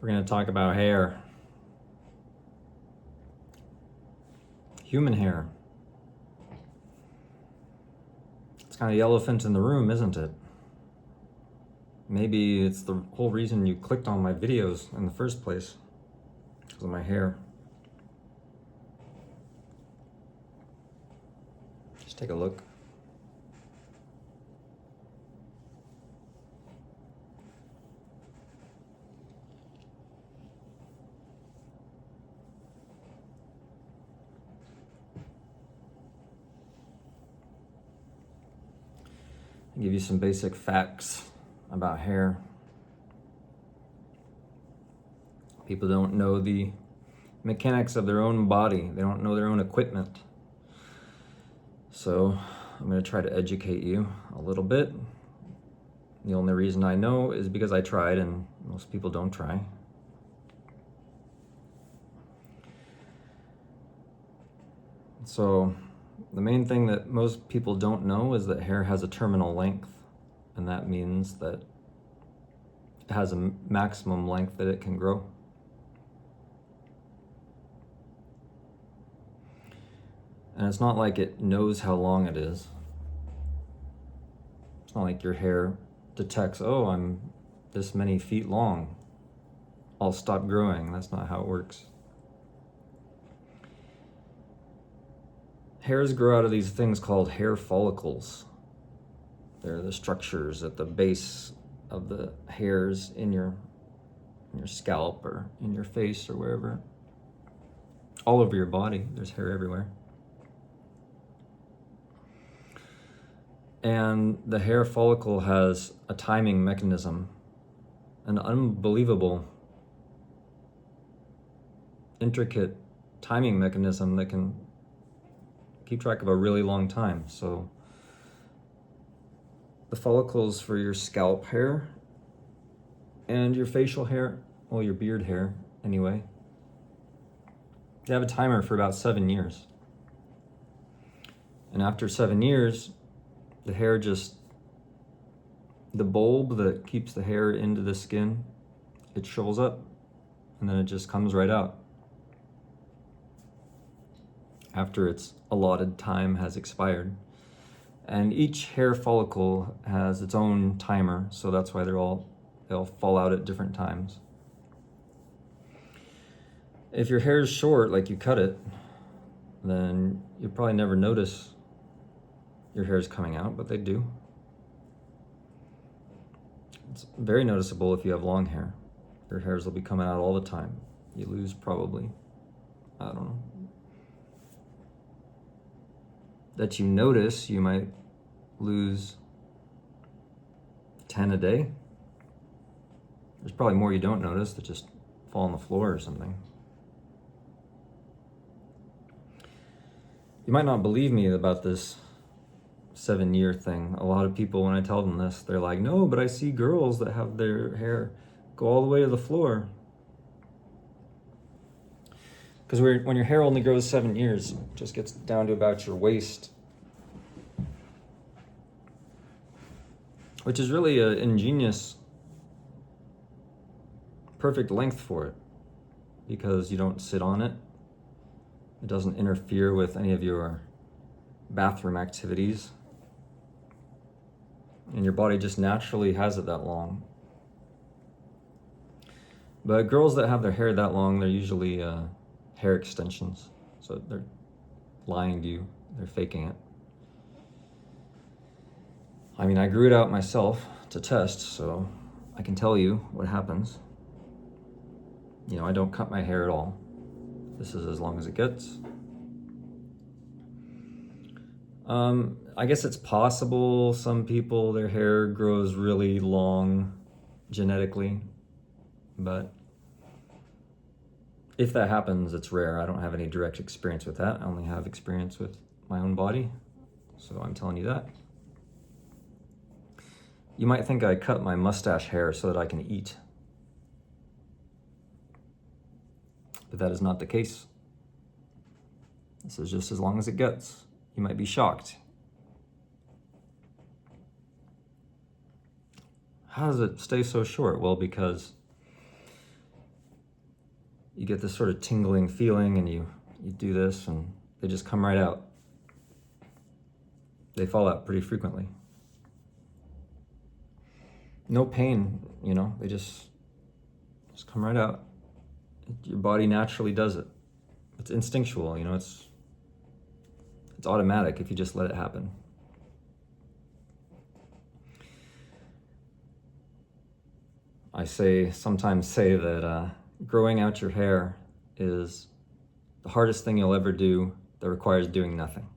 We're going to talk about hair. Human hair. It's kind of the elephant in the room, isn't it? Maybe it's the whole reason you clicked on my videos in the first place, because of my hair. Just take a look. I'll give you some basic facts about hair. People don't know the mechanics of their own body. They don't know their own equipment. So I'm going to try to educate you a little bit. The only reason I know is because I tried, and most people don't try. So the main thing that most people don't know is that hair has a terminal length, and that means that it has a maximum length that it can grow. And it's not like it knows how long it is. It's not like your hair detects, oh, I'm this many feet long, I'll stop growing. That's not how it works. Hairs grow out of these things called hair follicles. They're the structures at the base of the hairs in your scalp or in your face or wherever. All over your body, there's hair everywhere. And the hair follicle has a timing mechanism, an unbelievable, intricate timing mechanism that can keep track of a really long time. So the follicles for your scalp hair and your facial hair, well, your beard hair anyway, they have a timer for about 7 years. And after 7 years, the bulb that keeps the hair into the skin, it shrivels up and then it just comes right out after its allotted time has expired. And each hair follicle has its own timer, so that's why they'll fall out at different times. If your hair is short, like you cut it, then you probably never notice your hair is coming out, but they do. It's very noticeable if you have long hair. Your hairs will be coming out all the time. You lose probably, I don't know, that you notice, you might lose 10 a day. There's probably more you don't notice that just fall on the floor or something. You might not believe me about this 7-year thing. A lot of people, when I tell them this, they're like, no, but I see girls that have their hair go all the way to the floor. Because when your hair only grows 7 years, it just gets down to about your waist, which is really an ingenious, perfect length for it, because you don't sit on it. It doesn't interfere with any of your bathroom activities. And your body just naturally has it that long. But girls that have their hair that long, they're usually hair extensions. So they're lying to you, they're faking it. I mean, I grew it out myself to test, so I can tell you what happens. You know, I don't cut my hair at all. This is as long as it gets. I guess it's possible some people, their hair grows really long genetically, but if that happens, it's rare. I don't have any direct experience with that. I only have experience with my own body, so I'm telling you that. You might think I cut my mustache hair so that I can eat, but that is not the case. This is just as long as it gets. You might be shocked. How does it stay so short? Well, because you get this sort of tingling feeling, and you do this and they just come right out. They fall out pretty frequently. No pain, they just come right out. Your body naturally does it. It's instinctual, it's automatic if you just let it happen. I sometimes say that growing out your hair is the hardest thing you'll ever do that requires doing nothing.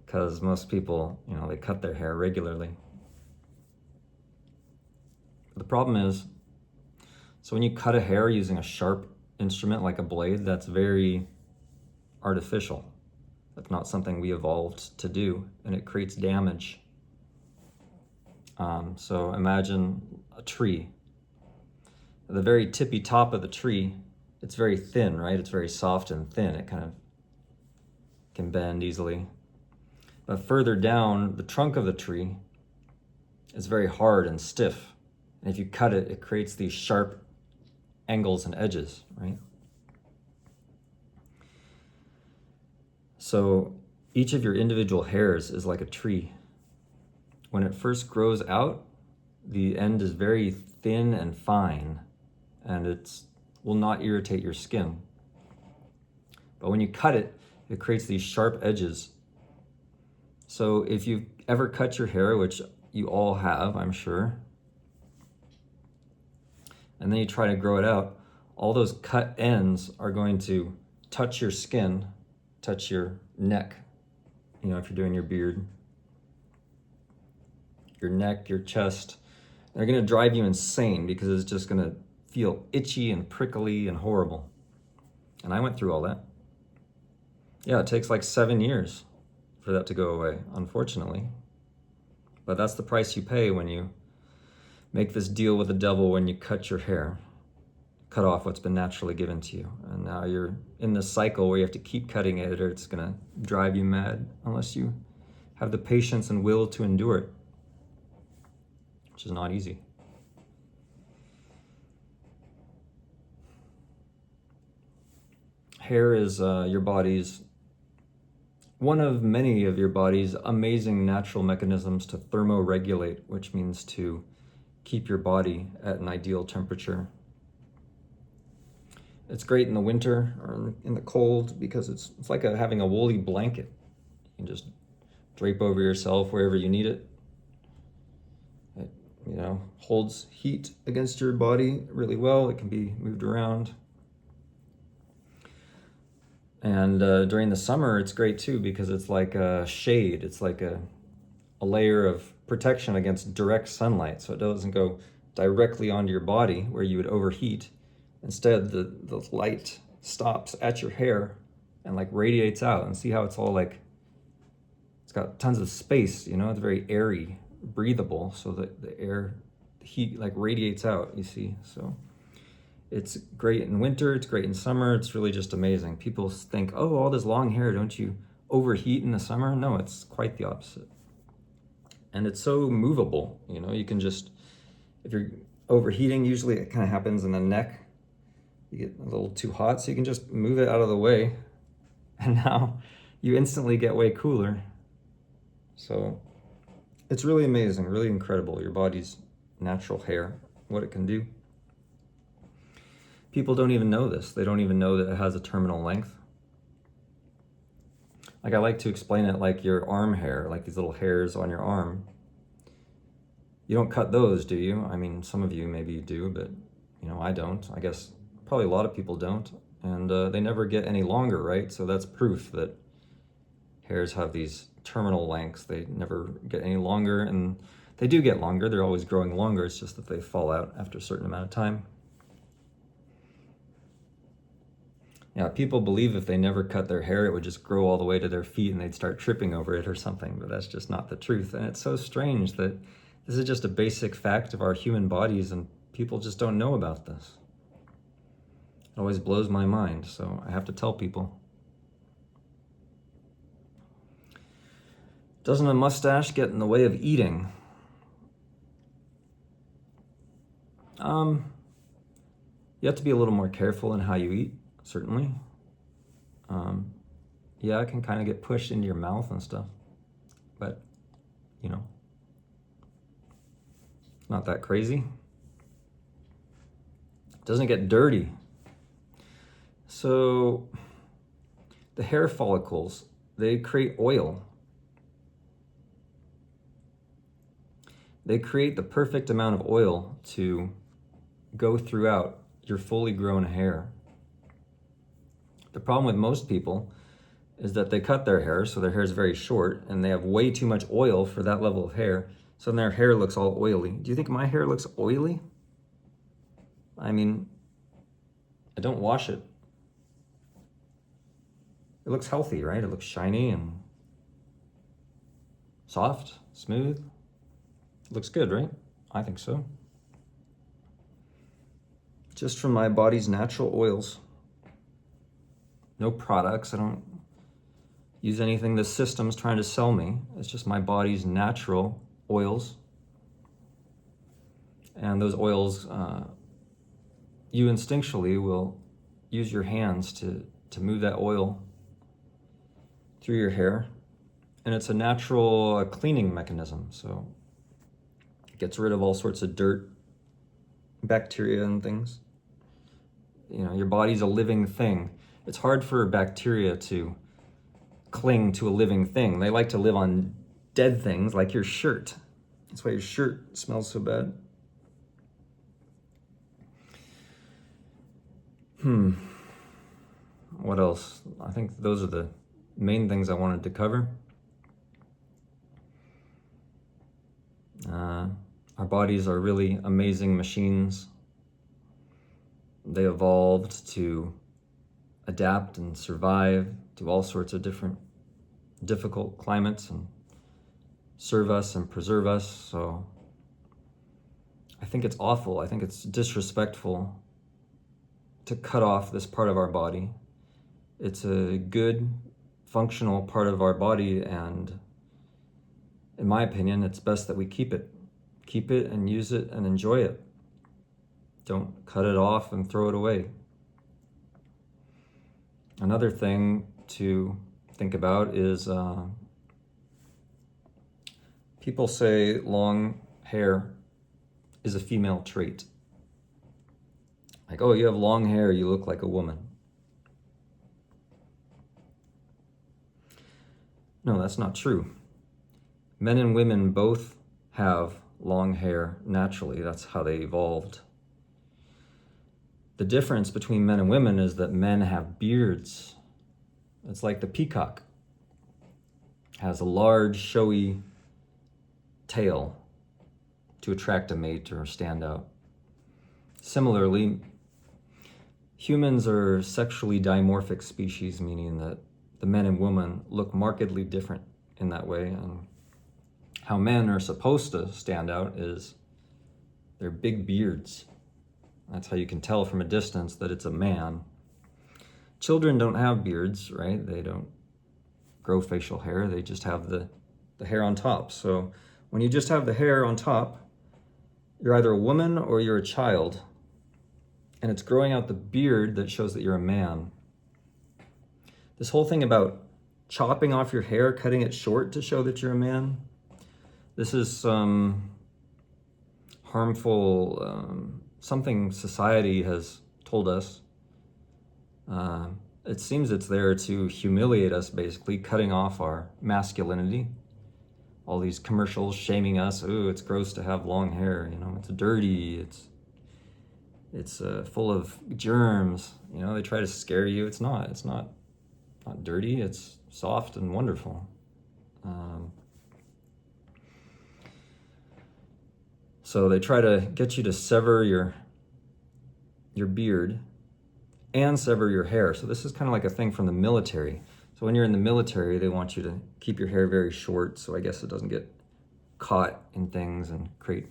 Because most people, they cut their hair regularly. The problem is, so when you cut a hair using a sharp instrument like a blade, that's very artificial. That's not something we evolved to do, and it creates damage. So imagine a tree. At the very tippy top of the tree, it's very thin, right? It's very soft and thin. It kind of can bend easily. But further down, the trunk of the tree is very hard and stiff. And if you cut it, it creates these sharp angles and edges, right? So each of your individual hairs is like a tree. When it first grows out, the end is very thin and fine, and it will not irritate your skin. But when you cut it, it creates these sharp edges. So if you've ever cut your hair, which you all have, I'm sure, and then you try to grow it out, all those cut ends are going to touch your skin, touch your neck, if you're doing your beard, your neck, your chest. They're going to drive you insane because it's just going to feel itchy and prickly and horrible. And I went through all that. Yeah, it takes like 7 years for that to go away, unfortunately. But that's the price you pay when you make this deal with the devil, when you cut your hair, cut off what's been naturally given to you. And now you're in this cycle where you have to keep cutting it, or it's going to drive you mad unless you have the patience and will to endure it, which is not easy. Hair is one of many of your body's amazing natural mechanisms to thermoregulate, which means to keep your body at an ideal temperature. It's great in the winter or in the cold because it's like having a woolly blanket. You can just drape over yourself wherever you need it. It holds heat against your body really well. It can be moved around. And during the summer, it's great too because it's like a shade. It's like a layer of protection against direct sunlight, so it doesn't go directly onto your body where you would overheat. Instead, the light stops at your hair and like radiates out. And see how it's all like, it's got tons of space, it's very airy, breathable, so that the heat like radiates out, you see. So it's great in winter, it's great in summer, it's really just amazing. People think, oh, all this long hair, don't you overheat in the summer? No, it's quite the opposite. And it's so movable, you can just, if you're overheating, usually it kind of happens in the neck. You get a little too hot, so you can just move it out of the way, and now you instantly get way cooler. So it's really amazing, really incredible, your body's natural hair, what it can do. People don't even know this. They don't even know that it has a terminal length. Like, I like to explain it like your arm hair, like these little hairs on your arm. You don't cut those, do you? I mean, some of you maybe do, but I don't. I guess probably a lot of people don't. And they never get any longer, right? So that's proof that hairs have these terminal lengths. They never get any longer, and they do get longer. They're always growing longer. It's just that they fall out after a certain amount of time. Yeah, people believe if they never cut their hair, it would just grow all the way to their feet and they'd start tripping over it or something, but that's just not the truth. And it's so strange that this is just a basic fact of our human bodies and people just don't know about this. It always blows my mind, so I have to tell people. Doesn't a mustache get in the way of eating? You have to be a little more careful in how you eat, certainly. Yeah, it can kind of get pushed into your mouth and stuff, but you know, it's not that crazy. It doesn't get dirty. So the hair follicles, they create oil. They create the perfect amount of oil to go throughout your fully grown hair. The problem with most people is that they cut their hair, so their hair is very short, and they have way too much oil for that level of hair, so then their hair looks all oily. Do you think my hair looks oily? I mean, I don't wash it. It looks healthy, right? It looks shiny and soft, smooth. It looks good, right? I think so. Just from my body's natural oils. No products. I don't use anything the system's trying to sell me. It's just my body's natural oils. And those oils, you instinctually will use your hands to move that oil through your hair. And it's a natural cleaning mechanism. So it gets rid of all sorts of dirt, bacteria and things. You know, your body's a living thing. It's hard for bacteria to cling to a living thing. They like to live on dead things like your shirt. That's why your shirt smells so bad. What else? I think those are the main things I wanted to cover. Our bodies are really amazing machines. They evolved to adapt and survive to all sorts of different difficult climates and serve us and preserve us. So I think it's awful. I think it's disrespectful to cut off this part of our body. It's a good, functional part of our body, and in my opinion, it's best that we keep it. Keep it and use it and enjoy it. Don't cut it off and throw it away. Another thing to think about is people say long hair is a female trait. Like, oh, you have long hair, you look like a woman. No, that's not true. Men and women both have long hair naturally. That's how they evolved. The difference between men and women is that men have beards. It's like the peacock has a large, showy tail to attract a mate or stand out. Similarly, humans are sexually dimorphic species, meaning that the men and women look markedly different in that way. And how men are supposed to stand out is their big beards. That's how you can tell from a distance that it's a man. Children don't have beards, right? They don't grow facial hair. They just have the hair on top. So when you just have the hair on top, you're either a woman or you're a child. And it's growing out the beard that shows that you're a man. This whole thing about chopping off your hair, cutting it short to show that you're a man, this is some harmful something society has told us. It seems it's there to humiliate us, basically, cutting off our masculinity. All these commercials shaming us. Ooh, it's gross to have long hair. You know, it's dirty. It's full of germs. You know, they try to scare you. It's not dirty. It's soft and wonderful. So they try to get you to sever your beard and sever your hair. So this is kind of like a thing from the military. So when you're in the military, they want you to keep your hair very short, so I guess it doesn't get caught in things and create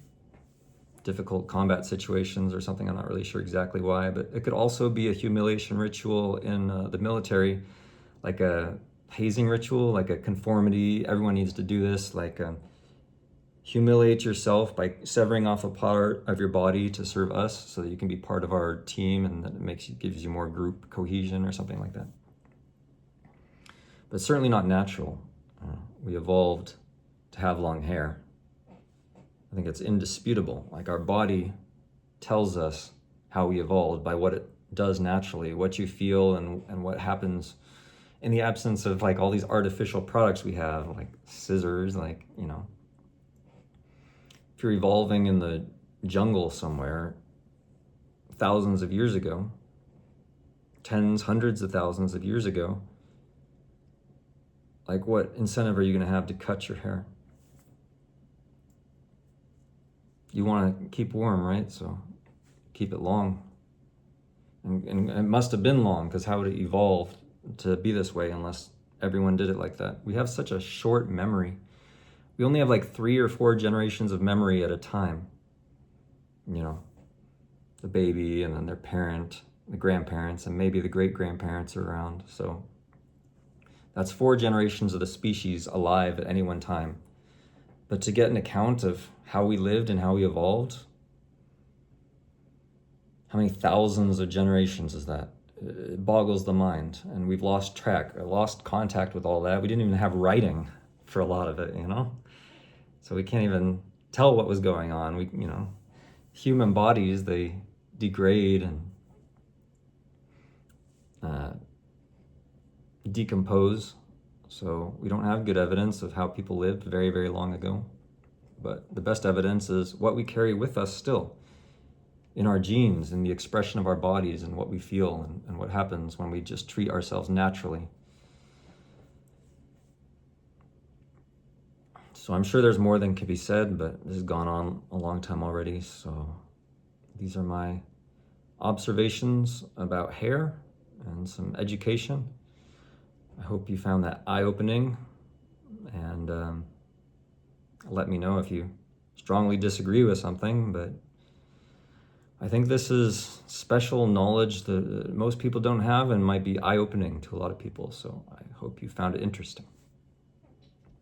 difficult combat situations or something. I'm not really sure exactly why, but it could also be a humiliation ritual in the military, like a hazing ritual, like a conformity. Everyone needs to do this, like humiliate yourself by severing off a part of your body to serve us so that you can be part of our team, and that gives you more group cohesion or something like that. But certainly not natural. We evolved to have long hair. I think it's indisputable. Like, our body tells us how we evolved by what it does naturally, what you feel and what happens in the absence of like all these artificial products we have, like scissors, like, you know, if you're evolving in the jungle somewhere thousands of years ago, tens, hundreds of thousands of years ago, like, what incentive are you going to have to cut your hair? You want to keep warm, right? So keep it long. And it must have been long, because how would it evolve to be this way unless everyone did it like that? We have such a short memory. We only have like 3 or 4 generations of memory at a time. You know, the baby, and then their parent, the grandparents, and maybe the great-grandparents are around. So that's 4 generations of the species alive at any one time. But to get an account of how we lived and how we evolved, how many thousands of generations is that? It boggles the mind, and we've lost track, lost contact with all that. We didn't even have writing for a lot of it, you know? So we can't even tell what was going on. You know, human bodies, they degrade and decompose. So we don't have good evidence of how people lived very, very long ago. But the best evidence is what we carry with us still, in our genes, in the expression of our bodies, and what we feel, and what happens when we just treat ourselves naturally. So I'm sure there's more than can be said, but this has gone on a long time already. So these are my observations about hair and some education. I hope you found that eye-opening, and let me know if you strongly disagree with something, but I think this is special knowledge that most people don't have, and might be eye-opening to a lot of people. So I hope you found it interesting.